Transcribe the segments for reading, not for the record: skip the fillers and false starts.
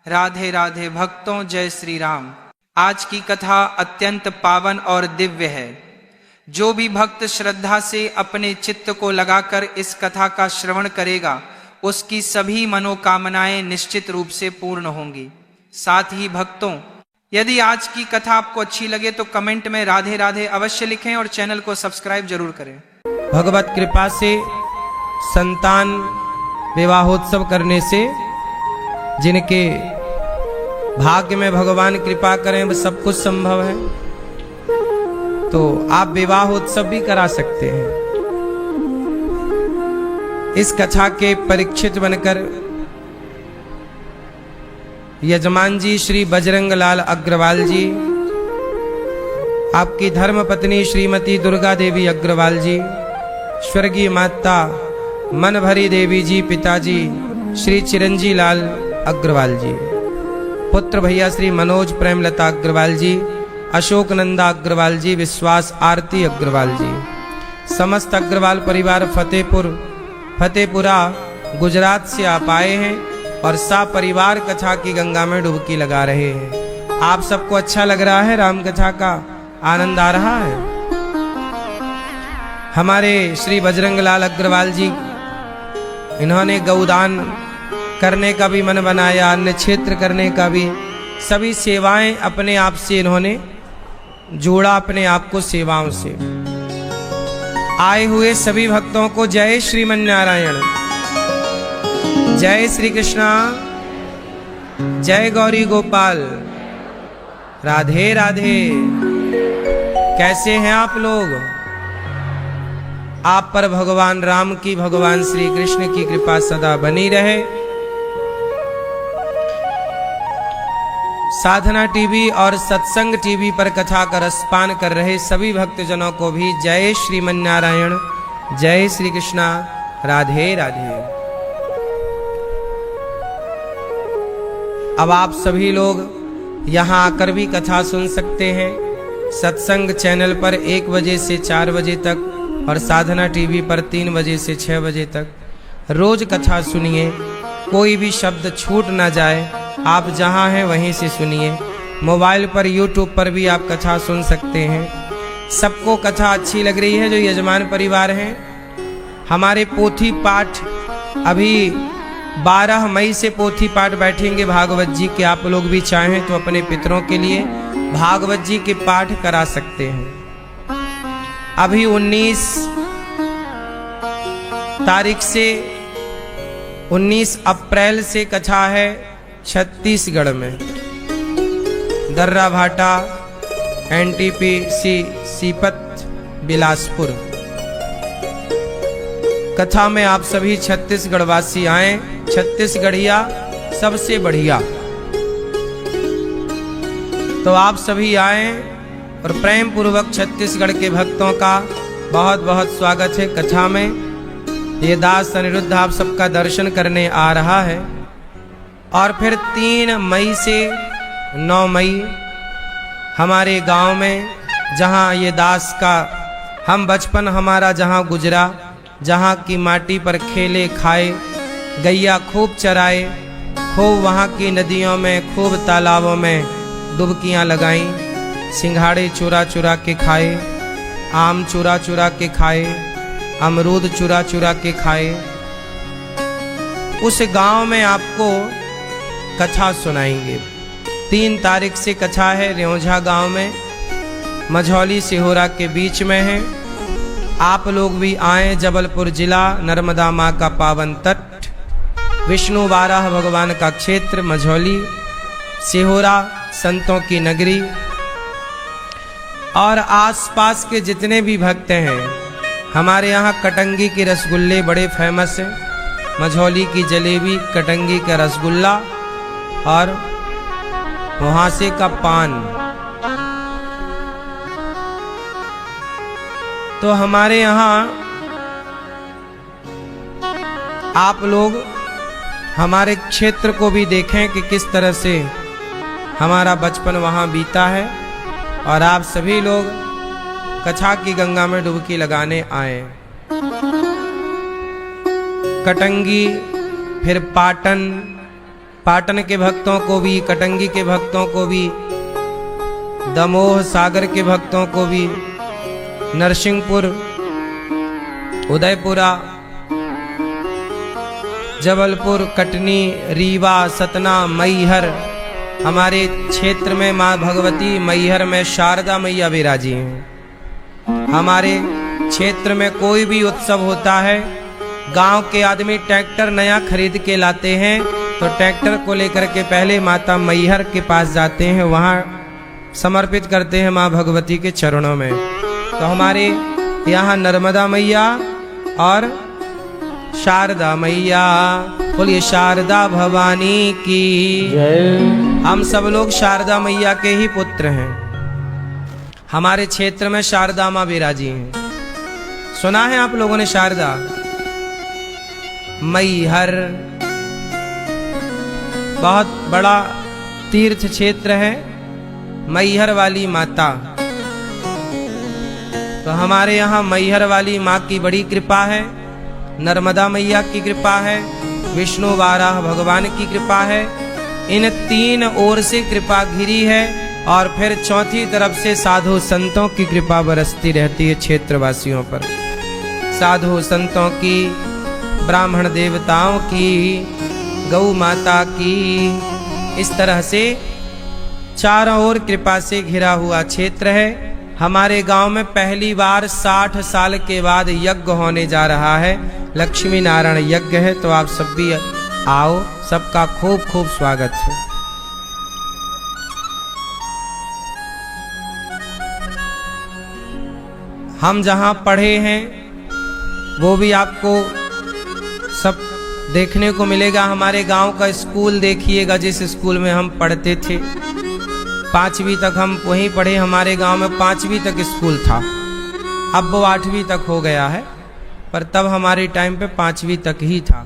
राधे राधे भक्तों, जय श्री राम। आज की कथा अत्यंत पावन और दिव्य है। जो भी भक्त श्रद्धा से अपने चित्त को लगाकर इस कथा का श्रवण करेगा, उसकी सभी मनोकामनाएं निश्चित रूप से पूर्ण होंगी। साथ ही भक्तों, यदि आज की कथा आपको अच्छी लगे तो कमेंट में राधे राधे अवश्य लिखें और चैनल को सब्सक्राइब जरूर करें। भगवत कृपा से संतान विवाहोत्सव करने से जिनके भाग्य में भगवान कृपा करें वह सब कुछ संभव है, तो आप विवाहोत्सव भी करा सकते हैं। इस कथा के परीक्षित बनकर यजमान जी श्री बजरंग लाल अग्रवाल जी, आपकी धर्म पत्नी श्रीमती दुर्गा देवी अग्रवाल जी, स्वर्गीय माता मनभरी देवी जी, पिताजी श्री चिरंजी लाल अग्रवाल जी, पुत्र भैया श्री मनोज प्रेमलता अग्रवाल जी, अशोक नंदा अग्रवाल जी, विश्वास आरती अग्रवाल जी, समस्त अग्रवाल परिवार फतेहपुरा गुजरात से आप आए हैं और सा परिवार कथा की गंगा में डुबकी लगा रहे हैं। आप सबको अच्छा लग रहा है? राम कथा का आनंद आ रहा है? हमारे श्री बजरंग लाल अग्रवाल जी, इन्होंने गौदान करने का भी मन बनाया, अन्य क्षेत्र करने का भी, सभी सेवाएं अपने आप से इन्होंने जोड़ा, अपने आप को सेवाओं से। आए हुए सभी भक्तों को जय श्रीमन नारायण, जय श्री कृष्णा, जय गौरी गोपाल, राधे राधे। कैसे हैं आप लोग? आप पर भगवान राम की, भगवान श्री कृष्ण की कृपा सदा बनी रहे। साधना टीवी और सत्संग टीवी पर कथा का रसपान कर रहे सभी भक्तजनों को भी जय श्रीमन नारायण, जय श्री कृष्णा, राधे राधे। अब आप सभी लोग यहाँ आकर भी कथा सुन सकते हैं। सत्संग चैनल पर 1 बजे से 4 बजे तक और साधना टीवी पर 3 बजे से 6 बजे तक रोज कथा सुनिए, कोई भी शब्द छूट ना जाए। आप जहां हैं वहीं से सुनिए। मोबाइल पर यूट्यूब पर भी आप कथा सुन सकते हैं। सबको कथा अच्छी लग रही है जो यजमान परिवार हैं। हमारे पोथी पाठ अभी 12 मई से पोथी पाठ बैठेंगे भागवत जी के। आप लोग भी चाहें तो अपने पितरों के लिए भागवत जी के पाठ करा सकते हैं। अभी 19 तारीख से 19 अप्रैल से कथा है छत्तीसगढ़ में, दर्रा भाटा, NTPC सीपत, बिलासपुर। कथा में आप सभी छत्तीसगढ़ वासी आए। छत्तीसगढ़िया सबसे बढ़िया, तो आप सभी आए और प्रेम पूर्वक छत्तीसगढ़ के भक्तों का बहुत बहुत स्वागत है कथा में। ये दास अनिरुद्ध आप सबका दर्शन करने आ रहा है। और फिर 3 मई से 9 मई हमारे गांव में, जहां ये दास का हम बचपन हमारा जहां गुजरा, जहां की माटी पर खेले खाए, गैया खूब चराए, खूब वहां की नदियों में, खूब तालाबों में डुबकियां लगाई, सिंघाड़े चुरा चुरा के खाए, आम चुरा चुरा के खाए, अमरूद चुरा चुरा के खाए। उस गांव में आपको कथा सुनाएंगे। 3 तारीख से कथा है रेौझा गांव में, मझौली सिहोरा के बीच में है। आप लोग भी आए। जबलपुर जिला, नर्मदा माँ का पावन तट, विष्णु वाराह भगवान का क्षेत्र, मझौली सिहोरा संतों की नगरी, और आसपास के जितने भी भक्त हैं। हमारे यहाँ कटंगी के रसगुल्ले बड़े फेमस हैं। मझौली की जलेबी, कटंगी का रसगुल्ला और मुहासे का पान। तो हमारे यहाँ आप लोग हमारे क्षेत्र को भी देखें कि किस तरह से हमारा बचपन वहाँ बीता है। और आप सभी लोग कथा की गंगा में डुबकी लगाने आए। कटंगी, फिर पाटन, पाटन के भक्तों को भी, कटंगी के भक्तों को भी, दमोह सागर के भक्तों को भी, नरसिंहपुर, उदयपुरा, जबलपुर, कटनी, रीवा, सतना, मैहर, हमारे क्षेत्र में माँ भगवती, मैहर में शारदा मैया विराजी हैं। हमारे क्षेत्र में कोई भी उत्सव होता है, गांव के आदमी ट्रैक्टर नया खरीद के लाते हैं, तो ट्रैक्टर को लेकर के पहले माता मैहर के पास जाते हैं, वहाँ समर्पित करते हैं माँ भगवती के चरणों में। तो हमारे यहाँ नर्मदा मैया और शारदा मैया, बोलिए शारदा भवानी की जय। हम सब लोग शारदा मैया के ही पुत्र हैं। हमारे क्षेत्र में शारदा माँ विराजी हैं। सुना है आप लोगों ने शारदा? मैहर बहुत बड़ा तीर्थ क्षेत्र है, मैहर वाली माता। तो हमारे यहाँ मैहर वाली माँ की बड़ी कृपा है, नर्मदा मैया की कृपा है, विष्णु वाराह भगवान की कृपा है। इन तीन ओर से कृपा घिरी है और फिर चौथी तरफ से साधु संतों की कृपा बरसती रहती है क्षेत्रवासियों पर। साधु संतों की, ब्राह्मण देवताओं की, गौ माता की, इस तरह से चारों ओर कृपा से घिरा हुआ क्षेत्र है। हमारे गांव में पहली बार 60 साल के बाद यज्ञ होने जा रहा है, लक्ष्मी नारायण यज्ञ है। तो आप सब भी आओ, सबका खूब खूब स्वागत है। हम जहां पढ़े हैं वो भी आपको सब देखने को मिलेगा। हमारे गांव का स्कूल देखिएगा, जिस स्कूल में हम पढ़ते थे, 5वीं तक हम वहीं पढ़े। हमारे गांव में 5वीं तक स्कूल था, अब वो 8वीं तक हो गया है, पर तब हमारे टाइम पे 5वीं तक ही था।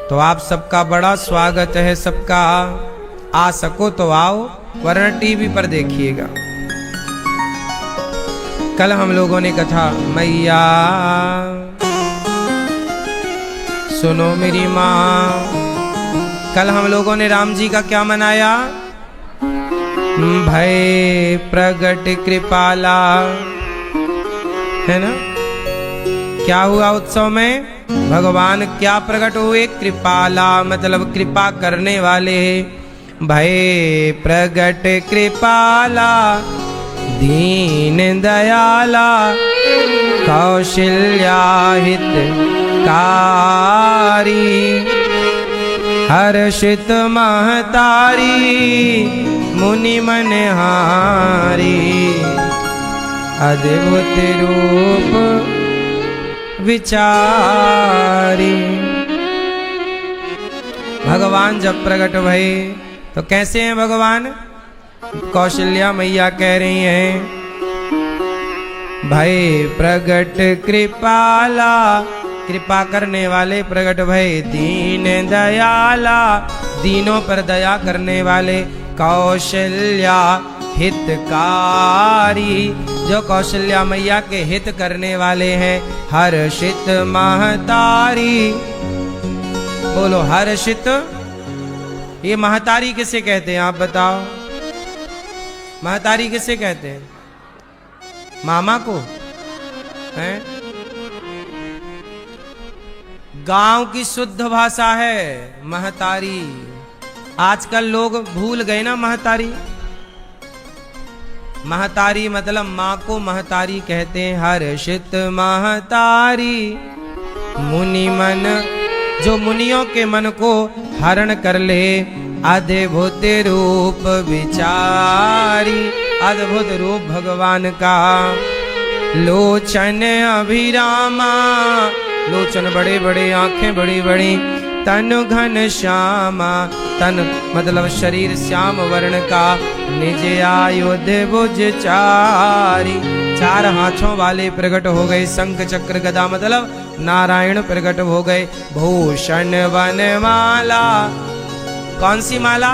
तो आप सबका बड़ा स्वागत है। सबका आ सको तो आओ, वरना टीवी पर देखिएगा। कल हम लोगों ने कथा, मैया सुनो मेरी माँ, कल हम लोगों ने राम जी का क्या मनाया? भय प्रगट कृपाला, है ना? क्या हुआ उत्सव में? भगवान क्या प्रकट हुए? कृपाला, मतलब कृपा करने वाले। भय प्रगट कृपाला, दीन दयाला, कौशल्या हितकारी, हर्षित महतारी, मुनि मनहारी, अद्भुत रूप विचारी। भगवान जब प्रकट भये तो कैसे हैं भगवान? कौशल्या मैया कह रही हैं, भय प्रगट कृपाला, कृपा करने वाले प्रगट भय, दीन दयाला, दीनों पर दया करने वाले, कौशल्या हितकारी, जो कौशल्या मैया के हित करने वाले हैं, हर्षित महतारी। बोलो हर्षित। ये महतारी किसे कहते हैं आप बताओ? महतारी किसे कहते हैं? मामा को हैं? गांव की शुद्ध भाषा है महतारी। आजकल लोग भूल गए ना महतारी। महतारी मतलब माँ को महतारी कहते हैं। हर्षित महतारी, मुनि मन, जो मुनियों के मन को हरण कर ले, अद्भुत रूप विचारी, अद्भुत रूप भगवान का। लोचन अभिरामा, लोचन बड़े बड़े, आंखें बड़ी बड़ी, तन घन श्यामा, तन मतलब शरीर श्याम वर्ण का, निज आयुध भुज चारी, 4 हाथों वाले प्रकट हो गए। शंख चक्र गदा मतलब नारायण प्रकट हो गए। भूषण वनमाला, कौन सी माला?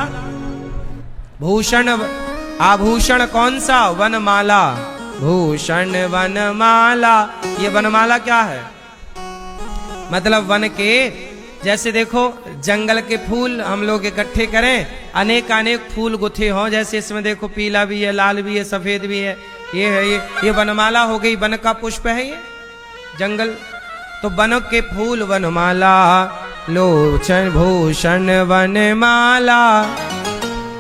भूषण, आभूषण कौन सा? वनमाला, भूषण वनमाला। ये वनमाला क्या है? मतलब वन के जैसे देखो जंगल के फूल हम लोग इकट्ठे करें, अनेक अनेक फूल गुथे हों, जैसे इसमें देखो पीला भी है, लाल भी है, सफेद भी है, ये है ये वनमाला हो गई, वन का पुष्प है ये जंगल। तो वन के फूल वनमाला, लोचन भूषण वनमाला,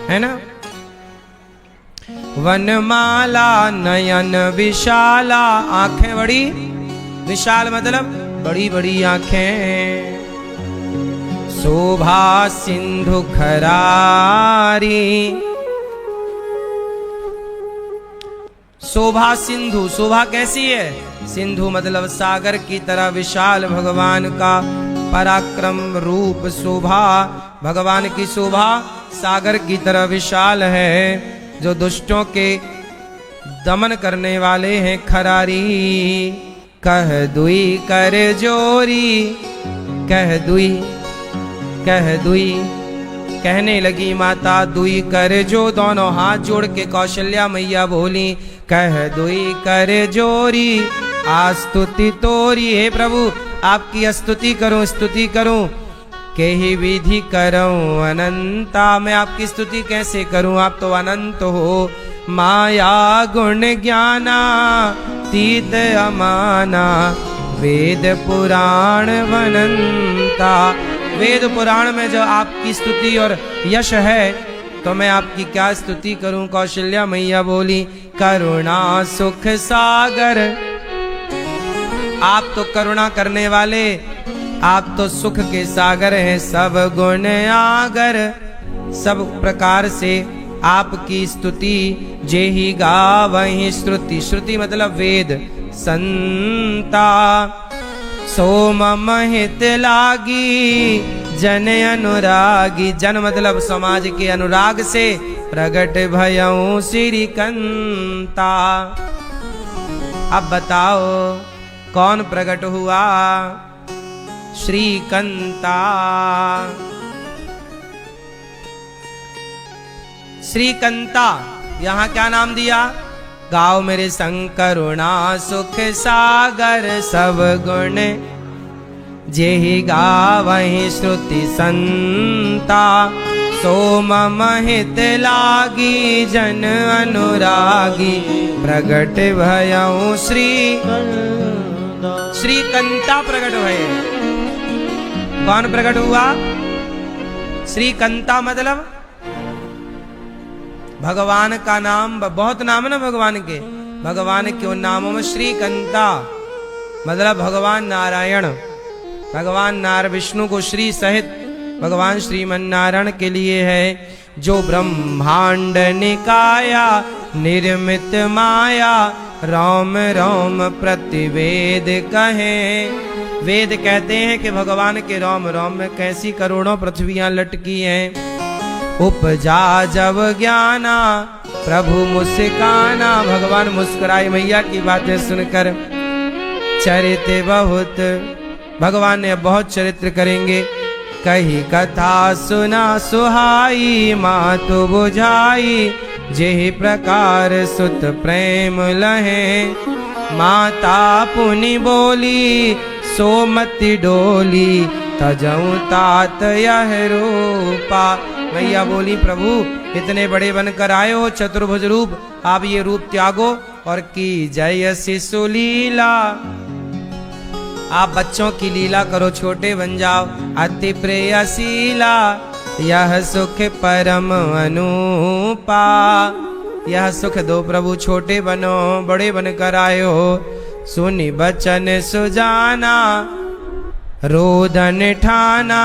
है ना। वनमाला नयन विशाला, आंखें बड़ी विशाल मतलब बड़ी बड़ी आंखें। शोभा सिंधु खरारी, शोभा सिंधु, शोभा कैसी है? सिंधु मतलब सागर की तरह विशाल भगवान का पराक्रम रूप शोभा, भगवान की शोभा सागर की तरह विशाल है। जो दुष्टों के दमन करने वाले हैं खरारी। कह दुई कर जोरी, कह दुई, कह दुई, कहने लगी माता दुई कर जो, दोनों हाथ जोड़ के कौशल्या मैया बोली कह दुई कर जोरी आस्तुति तोरी। हे प्रभु आपकी स्तुति करूं, स्तुति करूं, केहि विधि करूं अनंता। मैं आपकी स्तुति कैसे करूं, आप तो अनंत हो। माया गुण ज्ञाना तीत अमाना, वेद पुराण वनंता। वेद पुराण में जो आपकी स्तुति और यश है तो मैं आपकी क्या स्तुति करूं। कौशल्या मैया बोली करुणा सुख सागर, आप तो करुणा करने वाले, आप तो सुख के सागर हैं। सब गुण आगर, सब प्रकार से आपकी स्तुति जेहि गावहि श्रुति। श्रुति मतलब वेद। संता सोम महित लागी जन अनुरागी, जन मतलब समाज के अनुराग से प्रगट भयऊ श्रीकंता। अब बताओ कौन प्रकट हुआ? श्रीकंता। श्रीकंता यहाँ क्या नाम दिया? गाओ मेरे संग करुणा सुख सागर, सब गुण जेहि गावहि श्रुति संता। सोम महित लागी जन अनुरागी, प्रगट भयऊ श्रीकंता प्रकट भये। कौन प्रकट हुआ? श्रीकंता मतलब भगवान का नाम, बहुत नाम है ना भगवान के। भगवान के उन नामों में श्रीकंता मतलब भगवान नारायण, भगवान नारायण विष्णु को श्री सहित भगवान श्रीमन नारायण के लिए है। जो ब्रह्मांड निकाया निर्मित माया, राम राम प्रतिवेद कहे। वेद कहते हैं कि भगवान के राम राम में कैसी करोड़ों पृथ्वियां लटकी हैं। उपजा जब ज्ञाना प्रभु मुस्काना, भगवान मुस्कुराए मैया की बातें सुनकर। चरित्र बहुत, भगवान ने बहुत चरित्र करेंगे। कही कथा सुना सुहाई, मातु बुझाई जेहि प्रकार सुत प्रेम लहे। माता पुनि बोली सोमति डोली, तजऊ तात यह रूपा। मैया बोली प्रभु इतने बड़े बनकर आए हो चतुर्भुज रूप, आप ये रूप त्यागो और की जय शिशु लीला। आप बच्चों की लीला करो, छोटे बन जाओ। अति प्रेयशीला यह सुख परम अनुपा। यह सुख दो प्रभु, छोटे बनो, बड़े बनकर आए हो। सुनि बचन सुजाना रोदन ठाना।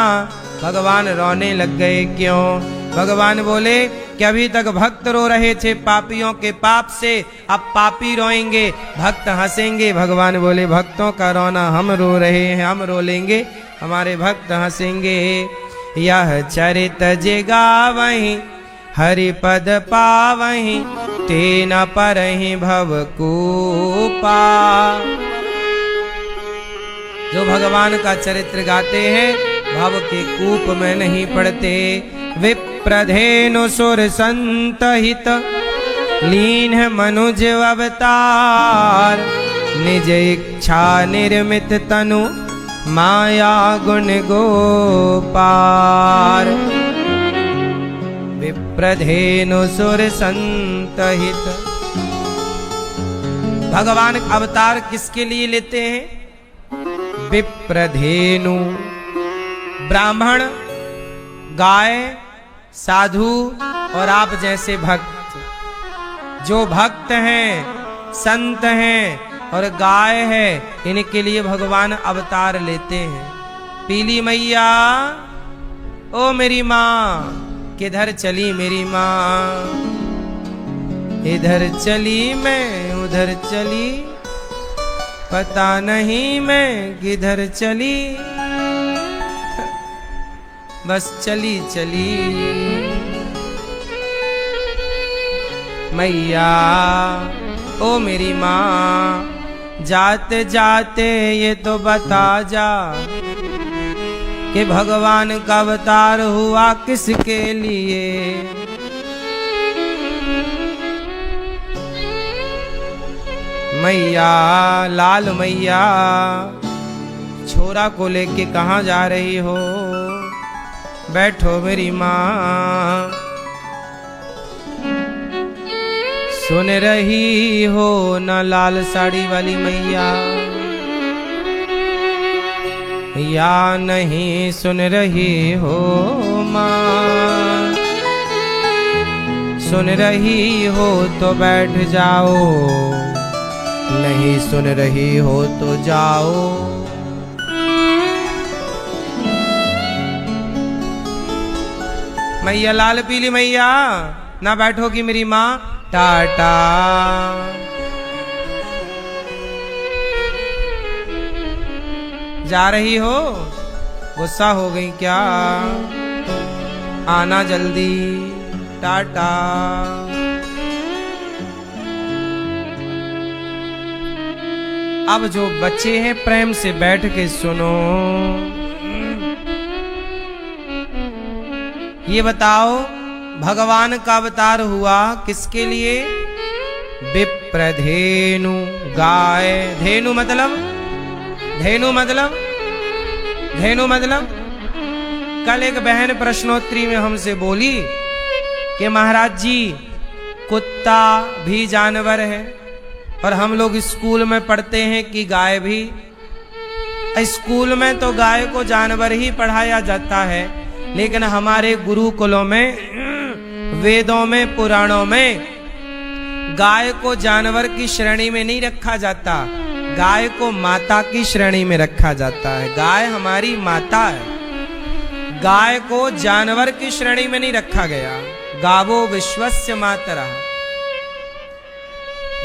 भगवान रोने लग गए, क्यों? भगवान बोले कि अभी तक भक्त रो रहे थे पापियों के पाप से, अब पापी रोएंगे, भक्त हंसेंगे। भगवान बोले भक्तों का रोना हम रो रहे हैं, हम रो लेंगे, हमारे भक्त हंसेंगे। यह चरित जे गावहि हरि पद पावहि, तेन परहि भवकूपा। जो भगवान का चरित्र गाते हैं भव के कूप में नहीं पड़ते। विप्रधेनु सुर संत हित लीन मनुज अवतार, निज इच्छा निर्मित तनु माया गुण गोपार विप्रधेनु सुर संतहित। भगवान अवतार किसके लिए लेते हैं? विप्रधेनु, ब्राह्मण, गाय, साधु और आप जैसे भक्त। जो भक्त हैं, संत हैं और गाय है, इनके लिए भगवान अवतार लेते हैं। पीली मैया, ओ मेरी माँ, किधर चली मेरी माँ? इधर चली मैं उधर चली, पता नहीं मैं किधर चली, बस चली चली मैया, ओ मेरी माँ। जाते जाते ये तो बता जा कि भगवान का अवतार हुआ किसके लिए? मैया, लाल मैया, छोरा को लेके कहाँ जा रही हो? बैठो मेरी माँ। सुन रही हो न लाल साड़ी वाली मैया, या नहीं सुन रही हो माँ? सुन रही हो तो बैठ जाओ, नहीं सुन रही हो तो जाओ। मैया, लाल पीली मैया, ना बैठोगी मेरी माँ? टाटा। जा रही हो? गुस्सा हो गई क्या? आना जल्दी, टाटा। अब जो बच्चे हैं प्रेम से बैठ के सुनो। ये बताओ, भगवान का अवतार हुआ किसके लिए? विप्रधेनु, गाय। धेनु मतलब? धेनु मतलब? धेनु मतलब? कल एक बहन प्रश्नोत्तरी में हमसे बोली कि महाराज जी, कुत्ता भी जानवर है और हम लोग स्कूल में पढ़ते हैं कि गाय भी। स्कूल में तो गाय को जानवर ही पढ़ाया जाता है, लेकिन हमारे गुरुकुलों में, वेदों में, पुराणों में गाय को जानवर की श्रेणी में नहीं रखा जाता, गाय को माता की श्रेणी में रखा जाता है। गाय हमारी माता है, गाय को जानवर की श्रेणी में नहीं रखा गया। गावो विश्वस्य मातरः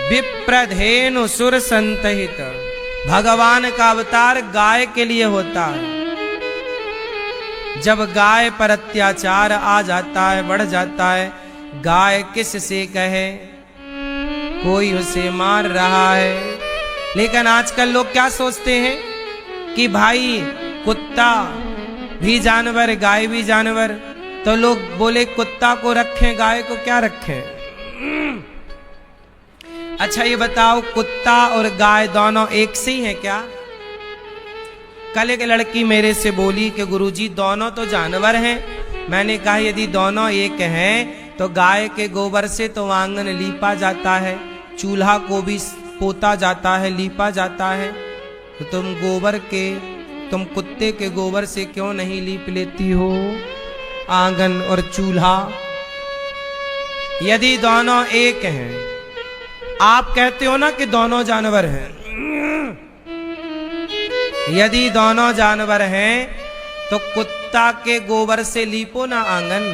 विप्रधेनु सुर संतहित। भगवान का अवतार गाय के लिए होता है। जब गाय पर अत्याचार आ जाता है, बढ़ जाता है, गाय किस से कहे? कोई उसे मार रहा है। लेकिन आजकल लोग क्या सोचते हैं कि भाई कुत्ता भी जानवर, गाय भी जानवर, तो लोग बोले कुत्ता को रखें, गाय को क्या रखें? अच्छा ये बताओ, कुत्ता और गाय दोनों एक से ही हैं क्या? कल एक लड़की मेरे से बोली कि गुरुजी दोनों तो जानवर हैं। मैंने कहा यदि दोनों एक हैं तो गाय के गोबर से तो आंगन लीपा जाता है, चूल्हा को भी पोता जाता है, लीपा जाता है, तो तुम कुत्ते के गोबर से क्यों नहीं लीप लेती हो आंगन और चूल्हा? यदि दोनों एक हैं, आप कहते हो ना कि दोनों जानवर हैं, यदि दोनों जानवर हैं तो कुत्ता के गोबर से लीपो ना आंगन।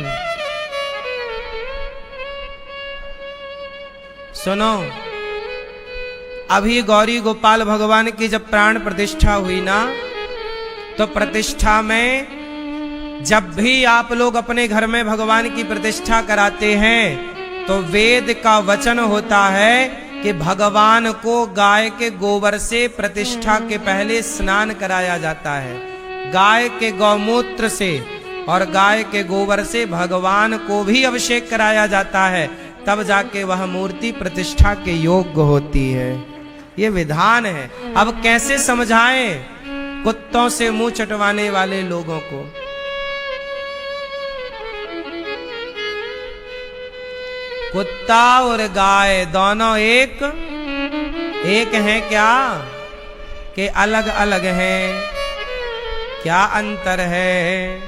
सुनो, अभी गौरी गोपाल भगवान की जब प्राण प्रतिष्ठा हुई ना, तो प्रतिष्ठा में जब भी आप लोग अपने घर में भगवान की प्रतिष्ठा कराते हैं तो वेद का वचन होता है कि भगवान को गाय के गोबर से प्रतिष्ठा के पहले स्नान कराया जाता है। गाय के गौमूत्र से और गाय के गोबर से भगवान को भी अभिषेक कराया जाता है, तब जाके वह मूर्ति प्रतिष्ठा के योग्य होती है। ये विधान है। अब कैसे समझाएं कुत्तों से मुंह चटवाने वाले लोगों को। कुत्ता और गाय दोनों एक हैं क्या कि अलग अलग हैं? क्या अंतर है?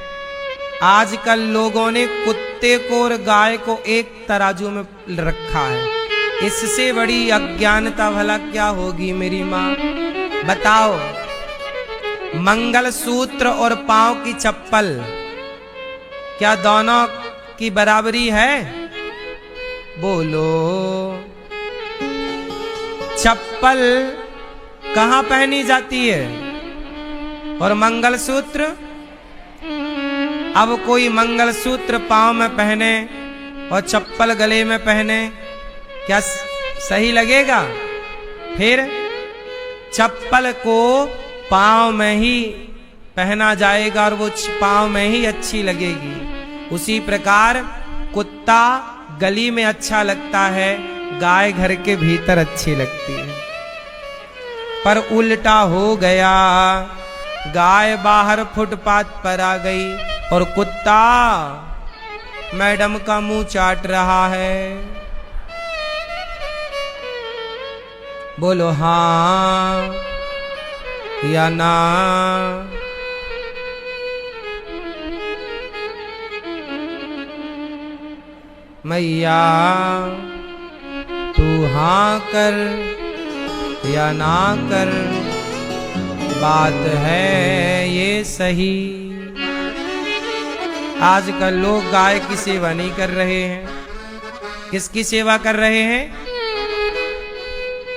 आजकल लोगों ने कुत्ते को और गाय को एक तराजू में रखा है। इससे बड़ी अज्ञानता भला क्या होगी मेरी माँ? बताओ, मंगलसूत्र और पांव की चप्पल क्या दोनों की बराबरी है? बोलो। चप्पल कहां पहनी जाती है और मंगलसूत्र? अब कोई मंगलसूत्र पांव में पहने और चप्पल गले में पहने, क्या सही लगेगा? फिर चप्पल को पांव में ही पहना जाएगा और वो पांव में ही अच्छी लगेगी। उसी प्रकार कुत्ता गली में अच्छा लगता है, गाय घर के भीतर अच्छी लगती है। पर उल्टा हो गया, गाय बाहर फुटपाथ पर आ गई और कुत्ता मैडम का मुंह चाट रहा है। बोलो हाँ या ना? मैया तू हाँ कर या ना कर, बात है ये सही। आजकल लोग गाय की सेवा नहीं कर रहे हैं। किसकी सेवा कर रहे हैं?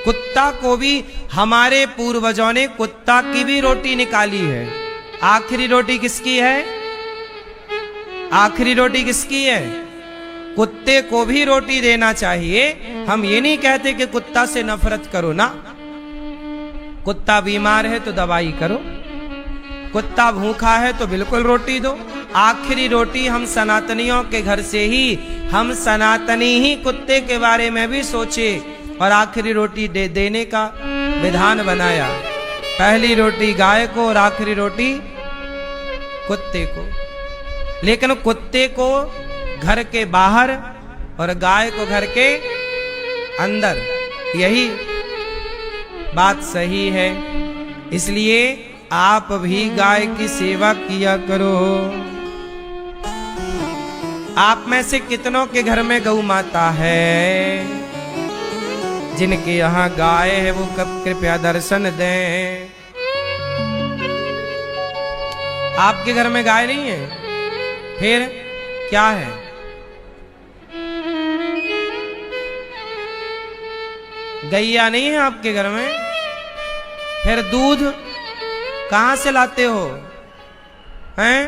कुत्ता को भी हमारे पूर्वजों ने कुत्ता की भी रोटी निकाली है। आखिरी रोटी किसकी है? आखिरी रोटी किसकी है? कुत्ते को भी रोटी देना चाहिए। हम ये नहीं कहते कि कुत्ता से नफरत करो ना। कुत्ता बीमार है तो दवाई करो, कुत्ता भूखा है तो बिल्कुल रोटी दो। आखिरी रोटी हम सनातनियों के घर से ही, हम सनातनी ही कुत्ते के बारे में भी सोचे और आखिरी रोटी देने का विधान बनाया। पहली रोटी गाय को और आखिरी रोटी कुत्ते को। लेकिन कुत्ते को घर के बाहर और गाय को घर के अंदर, यही बात सही है। इसलिए आप भी गाय की सेवा किया करो। आप में से कितनों के घर में गौ माता है? जिनके यहाँ गाय है वो कृपया दर्शन दें। आपके घर में गाय नहीं है? फिर क्या है? गैया नहीं है आपके घर में? फिर दूध कहां से लाते हो? हैं?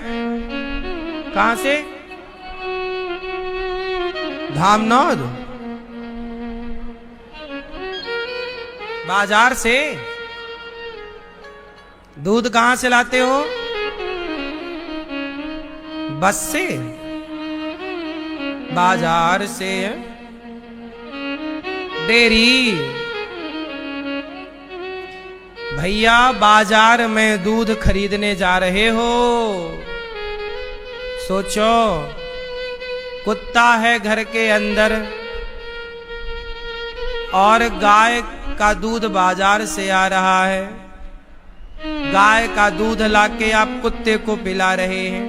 कहां से? धामनौद? बाजार से? दूध कहां से लाते हो? बस से? बाजार से? डेयरी? भैया बाजार में दूध खरीदने जा रहे हो, सोचो कुत्ता है घर के अंदर और गाय का दूध बाजार से आ रहा है। गाय का दूध लाके आप कुत्ते को पिला रहे हैं।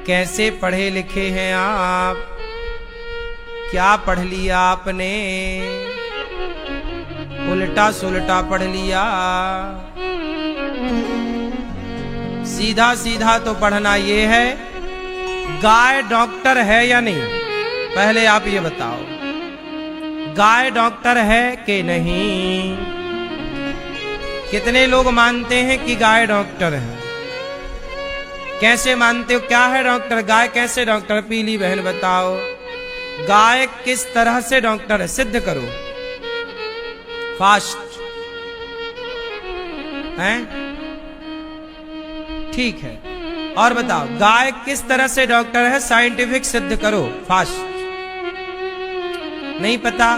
कैसे पढ़े लिखे हैं आप? क्या पढ़ लिया आपने? उल्टा सुलटा पढ़ लिया। सीधा सीधा तो पढ़ना ये है, गाय डॉक्टर है या नहीं? पहले आप ये बताओ, गाय डॉक्टर है कि नहीं? कितने लोग मानते हैं कि गाय डॉक्टर है? कैसे मानते हो? क्या है डॉक्टर? गाय कैसे डॉक्टर? पीली बहन बताओ, गाय किस तरह से डॉक्टर है? सिद्ध करो। फास्ट हैं? ठीक है। और बताओ गाय किस तरह से डॉक्टर है? साइंटिफिक सिद्ध करो। फास्ट। नहीं पता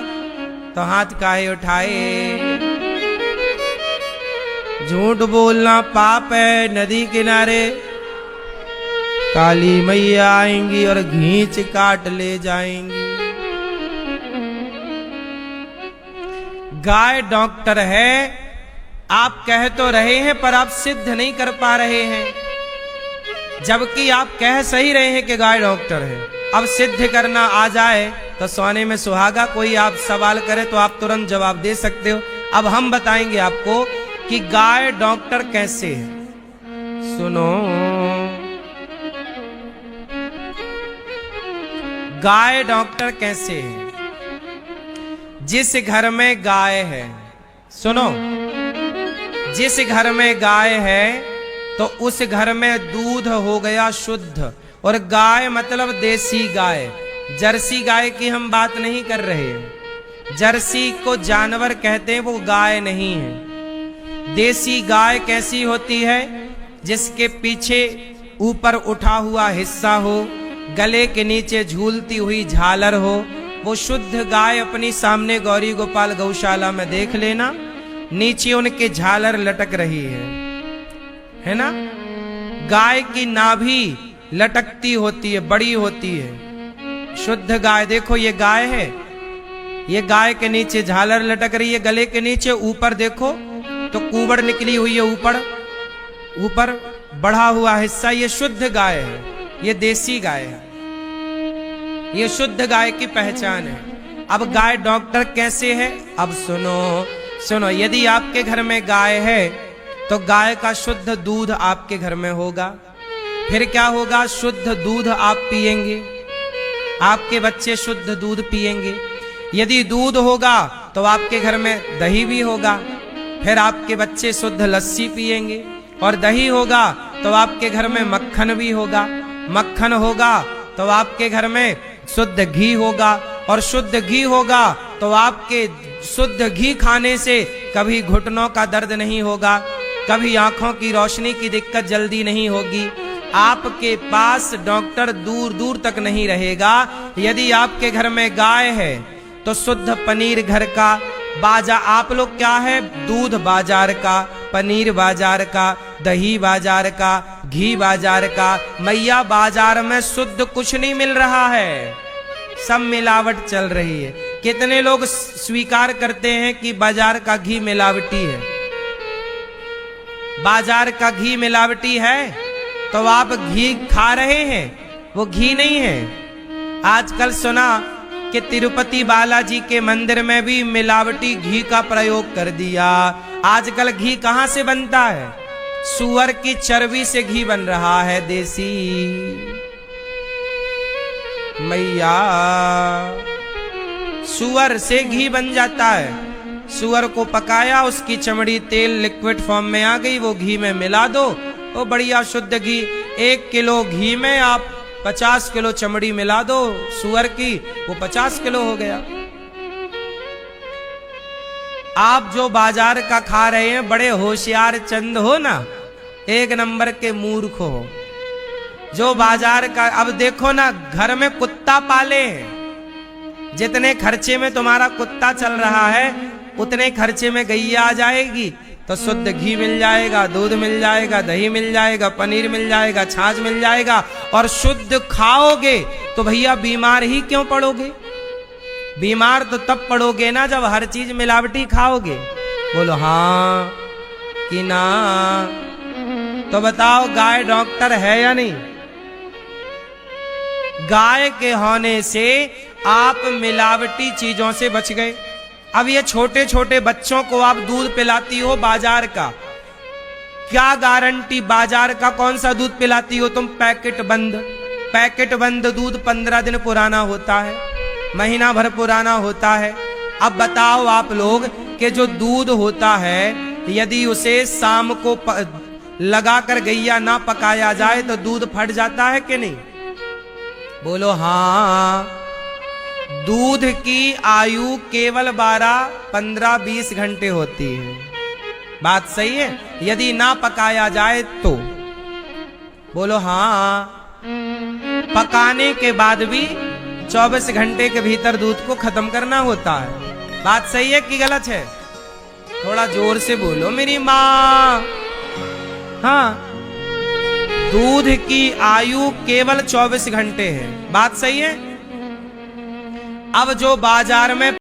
तो हाथ काहे उठाए? झूठ बोलना पाप है। नदी किनारे काली मैया आएंगी और घींच काट ले जाएंगी। गाय डॉक्टर है, आप कह तो रहे हैं पर आप सिद्ध नहीं कर पा रहे हैं, जबकि आप कह सही रहे हैं कि गाय डॉक्टर है। अब सिद्ध करना आ जाए तो सोने में सुहागा। कोई आप सवाल करे तो आप तुरंत जवाब दे सकते हो। अब हम बताएंगे आपको कि गाय डॉक्टर कैसे है। सुनो, गाय डॉक्टर कैसे है। जिस घर में गाय है, सुनो, जिस घर में गाय है तो उस घर में दूध हो गया शुद्ध। और गाय मतलब देसी गाय, जर्सी गाय की हम बात नहीं कर रहे हैं। जर्सी को जानवर कहते हैं, वो गाय नहीं है। देसी गाय कैसी होती है? जिसके पीछे ऊपर उठा हुआ हिस्सा हो, गले के नीचे झूलती हुई झालर हो, वो शुद्ध गाय। अपनी सामने गौरी गोपाल गौशाला में देख लेना, नीचे उनके झालर लटक रही है ना। गाय की नाभि लटकती होती है, बड़ी होती है। शुद्ध गाय देखो, ये गाय है, ये गाय के नीचे झालर लटक रही है, गले के नीचे। ऊपर देखो तो कुबड़ निकली हुई है, ऊपर बढ़ा हुआ हिस्सा, ये शुद्ध गाय है, ये देसी गाय है, ये शुद्ध गाय की पहचान है। अब गाय डॉक्टर कैसे है? अब सुनो, यदि आपके घर में गाय है तो गाय का शुद्ध दूध आपके घर में होगा। फिर क्या होगा? शुद्ध दूध आप पिएंगे, आपके बच्चे शुद्ध दूध पिएंगे। यदि दूध होगा तो आपके घर में दही भी होगा, फिर आपके बच्चे शुद्ध लस्सी पिएंगे। और दही होगा तो आपके घर में मक्खन भी होगा, मक्खन होगा तो आपके घर में शुद्ध घी होगा, और शुद्ध घी होगा तो आपके शुद्ध घी खाने से कभी घुटनों का दर्द नहीं होगा, कभी आंखों की रोशनी की दिक्कत जल्दी नहीं होगी। आपके पास डॉक्टर दूर दूर तक नहीं रहेगा। यदि आपके घर में गाय है तो शुद्ध पनीर घर का, बाजा आप लोग क्या है? दूध बाजार का, पनीर बाजार का, दही बाजार का, घी बाजार का। मैया बाजार में शुद्ध कुछ नहीं मिल रहा है, सब मिलावट चल रही है। कितने लोग स्वीकार करते हैं कि बाजार का घी मिलावटी है? बाजार का घी मिलावटी है तो आप घी खा रहे हैं, वो घी नहीं है। आजकल सुना कि तिरुपति बालाजी के मंदिर में भी मिलावटी घी का प्रयोग कर दिया। आजकल घी कहां से बनता है? सुअर की चर्बी से घी बन रहा है, देसी। मैया, सुअर से घी बन जाता है। सुअर को पकाया, उसकी चमड़ी तेल लिक्विड फॉर्म में आ गई, वो घी में मिला दो, वो बढ़िया शुद्ध घी। 1 किलो घी में आप 50 किलो चमड़ी मिला दो सुअर की, वो 50 किलो हो गया। आप जो बाजार का खा रहे हैं, बड़े होशियार चंद हो ना, 1 नंबर के मूर्ख हो। जो बाजार का, अब देखो ना, घर में कुत्ता पाले हैं, जितने खर्चे में तुम्हारा कुत्ता चल रहा है उतने खर्चे में गैया आ जाएगी तो शुद्ध घी मिल जाएगा, दूध मिल जाएगा, दही मिल जाएगा, पनीर मिल जाएगा, छाछ मिल जाएगा। और शुद्ध खाओगे तो भैया बीमार ही क्यों पड़ोगे? बीमार तो तब पड़ोगे ना जब हर चीज मिलावटी खाओगे। बोलो हाँ कि ना? तो बताओ, गाय डॉक्टर है या नहीं? गाय के होने से आप मिलावटी चीजों से बच गए। अब ये छोटे छोटे बच्चों को आप दूध पिलाती हो बाजार का, क्या गारंटी? बाजार का कौन सा दूध पिलाती हो तुम? पैकेट बंद दूध 15 दिन पुराना होता है, महीना भर पुराना होता है। अब बताओ आप लोग कि जो दूध होता है, यदि उसे शाम को लगाकर गैया ना पकाया जाए तो दूध फट जाता है कि नहीं? बोलो हाँ। दूध की आयु केवल 12, 15, 20 घंटे होती है। बात सही है? यदि ना पकाया जाए तो। बोलो हाँ। पकाने के बाद भी 24 घंटे के भीतर दूध को खत्म करना होता है। बात सही है कि गलत है? थोड़ा जोर से बोलो मेरी माँ। हाँ, दूध की आयु केवल 24 घंटे है, बात सही है। अब जो बाजार में